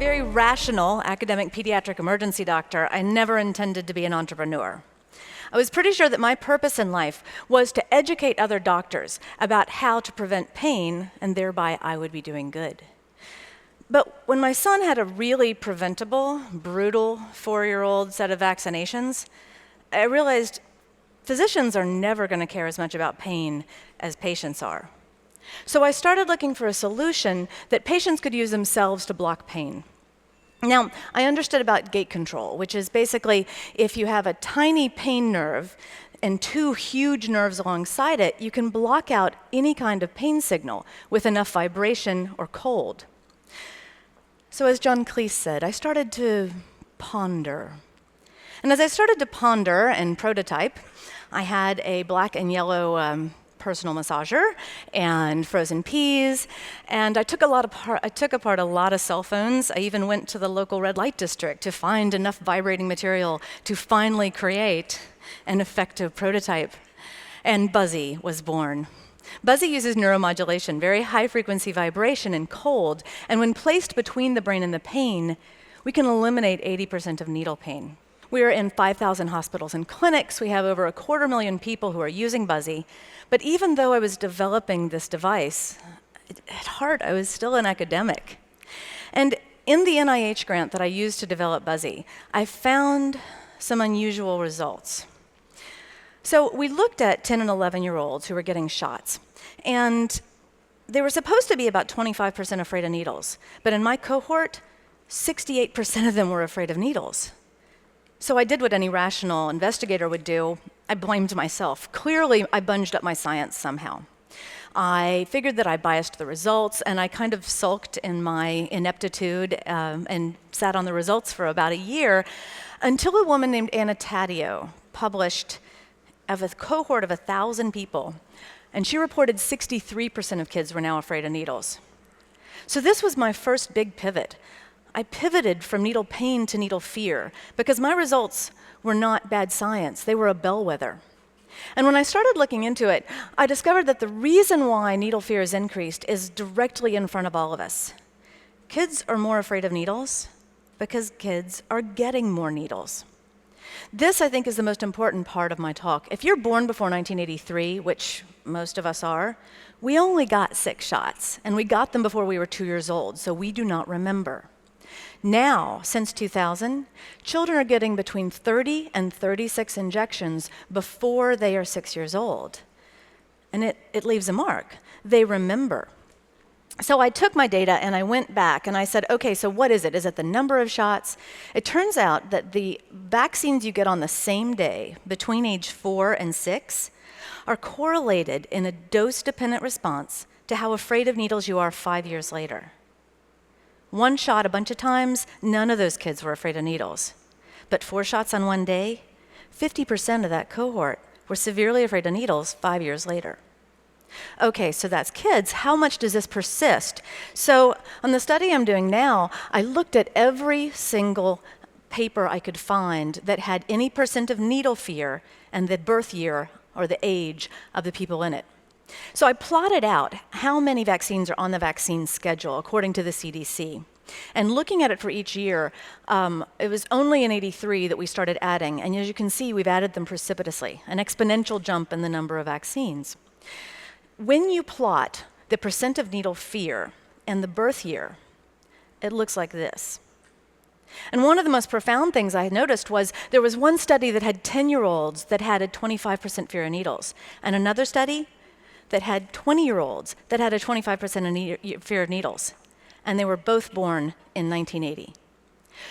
very rational academic pediatric emergency doctor, I never intended to be an entrepreneur. I was pretty sure that my purpose in life was to educate other doctors about how to prevent pain, and thereby I would be doing good. But when my son had a really preventable, brutal 4-year-old set of vaccinations, I realized physicians are never going to care as much about pain as patients are. So I started looking for a solution that patients could use themselves to block pain. Now, I understood about gate control, which is basically if you have a tiny pain nerve and 2 huge nerves alongside it, you can block out any kind of pain signal with enough vibration or cold. So as John Cleese said, I started to ponder. And as I started to ponder and prototype, I had a black and yellow personal massager and frozen peas, and I took apart a lot of cell phones. I even went to the local red light district to find enough vibrating material to finally create an effective prototype. And Buzzy was born. Buzzy uses neuromodulation, very high frequency vibration and cold, and when placed between the brain and the pain, we can eliminate 80% of needle pain. We are in 5,000 hospitals and clinics. We have over 250,000 people who are using Buzzy. But even though I was developing this device, at heart, I was still an academic. And in the NIH grant that I used to develop Buzzy, I found some unusual results. So we looked at 10 and 11-year-olds who were getting shots. And they were supposed to be about 25% afraid of needles. But in my cohort, 68% of them were afraid of needles. So I did what any rational investigator would do. I blamed myself. Clearly, I bunged up my science somehow. I figured that I biased the results, and I kind of sulked in my ineptitude and sat on the results for about a year until a woman named Anna Taddeo published of a cohort of 1,000 people, and she reported 63% of kids were now afraid of needles. So this was my first big pivot. I pivoted from needle pain to needle fear because my results were not bad science, they were a bellwether. And when I started looking into it, I discovered that the reason why needle fear is increased is directly in front of all of us. Kids are more afraid of needles because kids are getting more needles. This, I think, is the most important part of my talk. If you're born before 1983, which most of us are, we only got 6 shots, and we got them before we were 2 years old, so we do not remember. Now, since 2000, children are getting between 30 and 36 injections before they are 6 years old. And it leaves a mark. They remember. So I took my data and I went back and I said, okay, so what is it? Is it the number of shots? It turns out that the vaccines you get on the same day between age 4 and 6 are correlated in a dose-dependent response to how afraid of needles you are 5 years later. 1 shot a bunch of times, none of those kids were afraid of needles. But 4 shots on one day, 50% of that cohort were severely afraid of needles 5 years later. Okay, so that's kids. How much does this persist? So on the study I'm doing now, I looked at every single paper I could find that had any percent of needle fear and the birth year or the age of the people in it. So I plotted out how many vaccines are on the vaccine schedule according to the CDC. And looking at it for each year, it was only in '83 that we started adding. And as you can see, we've added them precipitously, an exponential jump in the number of vaccines. When you plot the percent of needle fear and the birth year, it looks like this. And one of the most profound things I had noticed was there was one study that had 10-year-olds that had a 25% fear of needles, and another study that had 20-year-olds that had a 25% fear of needles. And they were both born in 1980.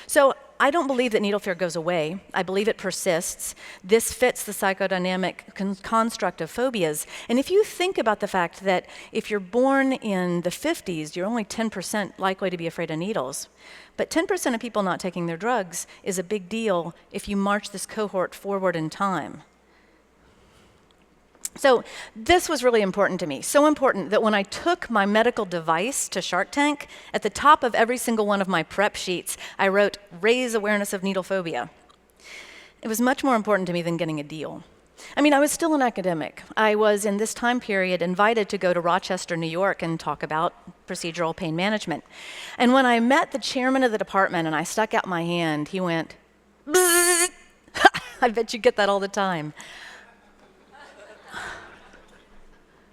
So I don't believe that needle fear goes away. I believe it persists. This fits the psychodynamic construct of phobias. And if you think about the fact that if you're born in the 50s, you're only 10% likely to be afraid of needles. But 10% of people not taking their drugs is a big deal if you march this cohort forward in time. So this was really important to me, so important that when I took my medical device to Shark Tank, at the top of every single one of my prep sheets, I wrote, "Raise awareness of needle phobia." It was much more important to me than getting a deal. I mean, I was still an academic. I was, in this time period, invited to go to Rochester, New York, and talk about procedural pain management. And when I met the chairman of the department and I stuck out my hand, he went, "Bzzz." I bet you get that all the time.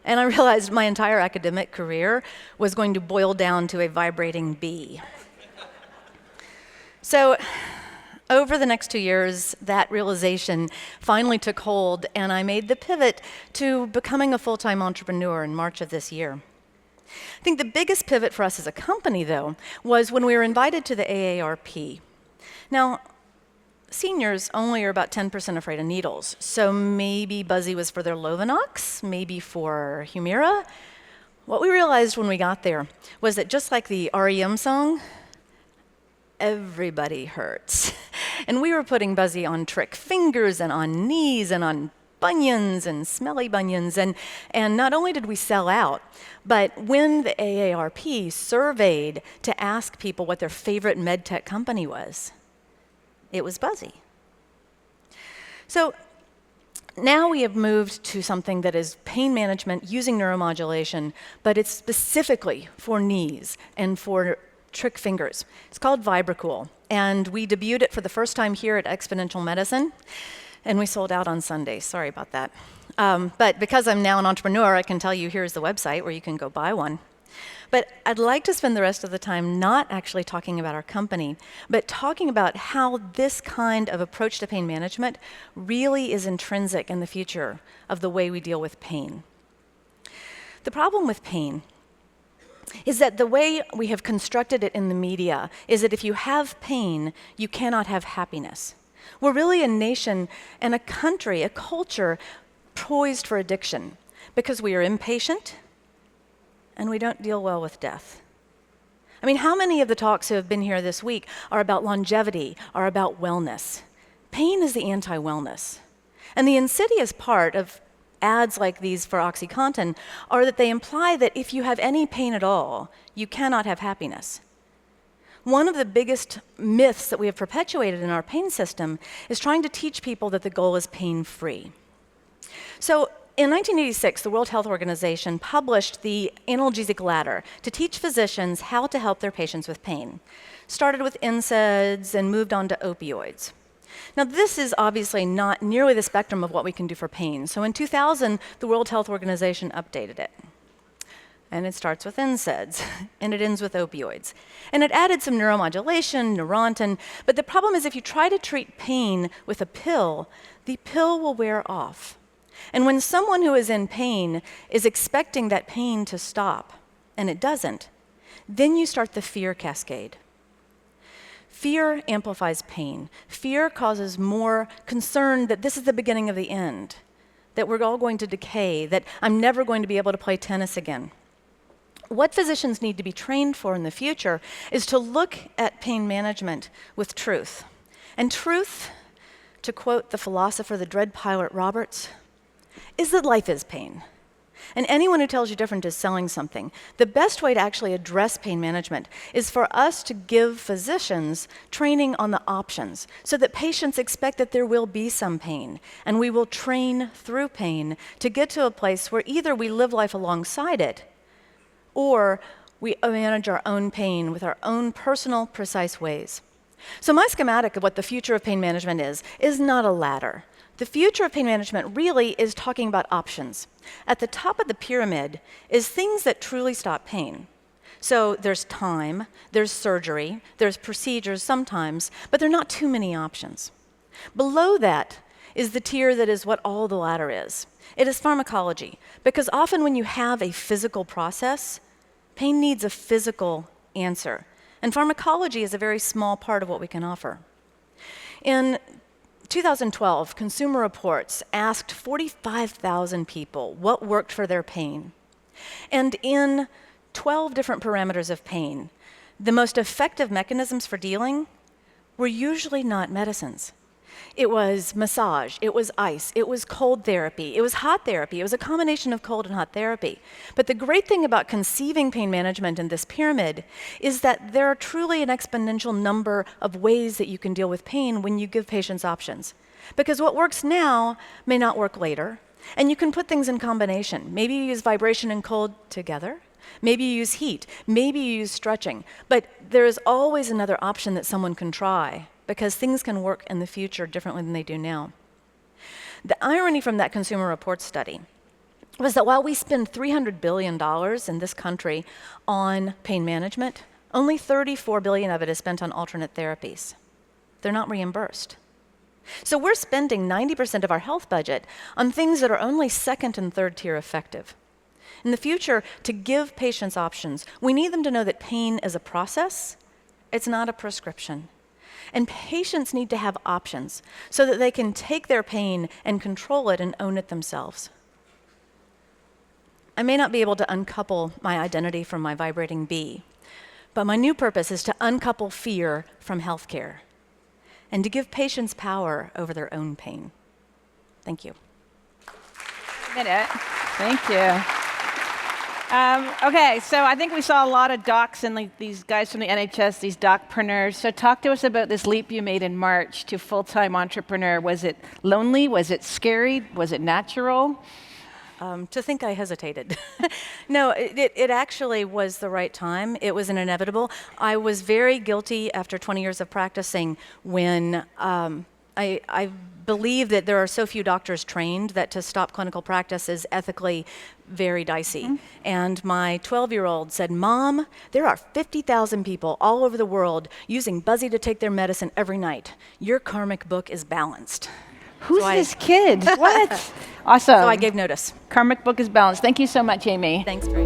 And I realized my entire academic career was going to boil down to a vibrating bee. So, over the next 2 years, that realization finally took hold, and I made the pivot to becoming a full-time entrepreneur in March of this year. I think the biggest pivot for us as a company, though, was when we were invited to the AARP. Now, seniors only are about 10% afraid of needles, so maybe Buzzy was for their Lovenox, maybe for Humira. What we realized when we got there was that just like the REM song, everybody hurts. And we were putting Buzzy on trick fingers and on knees and on bunions and smelly bunions. And not only did we sell out, but when the AARP surveyed to ask people what their favorite med tech company was, it was Buzzy. So now we have moved to something that is pain management using neuromodulation, but it's specifically for knees and for trick fingers. It's called VibraCool, and we debuted it for the first time here at Exponential Medicine, and we sold out on Sunday. Sorry about that. But because I'm now an entrepreneur, I can tell you here's the website where you can go buy one. But I'd like to spend the rest of the time not actually talking about our company, but talking about how this kind of approach to pain management really is intrinsic in the future of the way we deal with pain. The problem with pain is that the way we have constructed it in the media is that if you have pain, you cannot have happiness. We're really a nation and a country, a culture poised for addiction because we are impatient and we don't deal well with death. I mean, how many of the talks who have been here this week are about longevity, are about wellness? Pain is the anti-wellness. And the insidious part of ads like these for OxyContin are that they imply that if you have any pain at all, you cannot have happiness. One of the biggest myths that we have perpetuated in our pain system is trying to teach people that the goal is pain-free. So in 1986, the World Health Organization published the analgesic ladder to teach physicians how to help their patients with pain. Started with NSAIDs and moved on to opioids. Now, this is obviously not nearly the spectrum of what we can do for pain. So in 2000, the World Health Organization updated it. And it starts with NSAIDs, and it ends with opioids. And it added some neuromodulation, Neurontin, but the problem is if you try to treat pain with a pill, the pill will wear off. And when someone who is in pain is expecting that pain to stop, and it doesn't, then you start the fear cascade. Fear amplifies pain. Fear causes more concern that this is the beginning of the end, that we're all going to decay, that I'm never going to be able to play tennis again. What physicians need to be trained for in the future is to look at pain management with truth. And truth, to quote the philosopher, the dread pilot Roberts, is that life is pain. And anyone who tells you different is selling something. The best way to actually address pain management is for us to give physicians training on the options so that patients expect that there will be some pain, and we will train through pain to get to a place where either we live life alongside it or we manage our own pain with our own personal, precise ways. So my schematic of what the future of pain management is not a ladder. The future of pain management really is talking about options. At the top of the pyramid is things that truly stop pain. So there's time, there's surgery, there's procedures sometimes, but there are not too many options. Below that is the tier that is what all the ladder is. It is pharmacology, because often when you have a physical process, pain needs a physical answer. And pharmacology is a very small part of what we can offer. In 2012, Consumer Reports asked 45,000 people what worked for their pain. And in 12 different parameters of pain, the most effective mechanisms for dealing were usually not medicines. It was massage, it was ice, it was cold therapy, it was hot therapy, it was a combination of cold and hot therapy. But the great thing about conceiving pain management in this pyramid is that there are truly an exponential number of ways that you can deal with pain when you give patients options. Because what works now may not work later. And you can put things in combination. Maybe you use vibration and cold together. Maybe you use heat. Maybe you use stretching. But there is always another option that someone can try, because things can work in the future differently than they do now. The irony from that Consumer Reports study was that while we spend $300 billion in this country on pain management, only $34 billion of it is spent on alternate therapies. They're not reimbursed. So we're spending 90% of our health budget on things that are only second and third tier effective. In the future, to give patients options, we need them to know that pain is a process. It's not a prescription. And patients need to have options so that they can take their pain and control it and own it themselves. I may not be able to uncouple my identity from my vibrating bee, but my new purpose is to uncouple fear from healthcare and to give patients power over their own pain. Thank you. Thank you. Okay, so I think we saw a lot of docs and these guys from the NHS, these docpreneurs. So talk to us about this leap you made in March to full-time entrepreneur. Was it lonely? Was it scary? Was it natural? To think I hesitated. No, it actually was the right time. It was an inevitable. I was very guilty after 20 years of practicing when I believe that there are so few doctors trained that to stop clinical practice is ethically very dicey. Mm-hmm. And my 12-year-old said, "Mom, there are 50,000 people all over the world using Buzzy to take their medicine every night. Your karmic book is balanced." Who's this kid? What? Awesome. So I gave notice. Karmic book is balanced. Thank you so much, Amy. Thanks, Bree.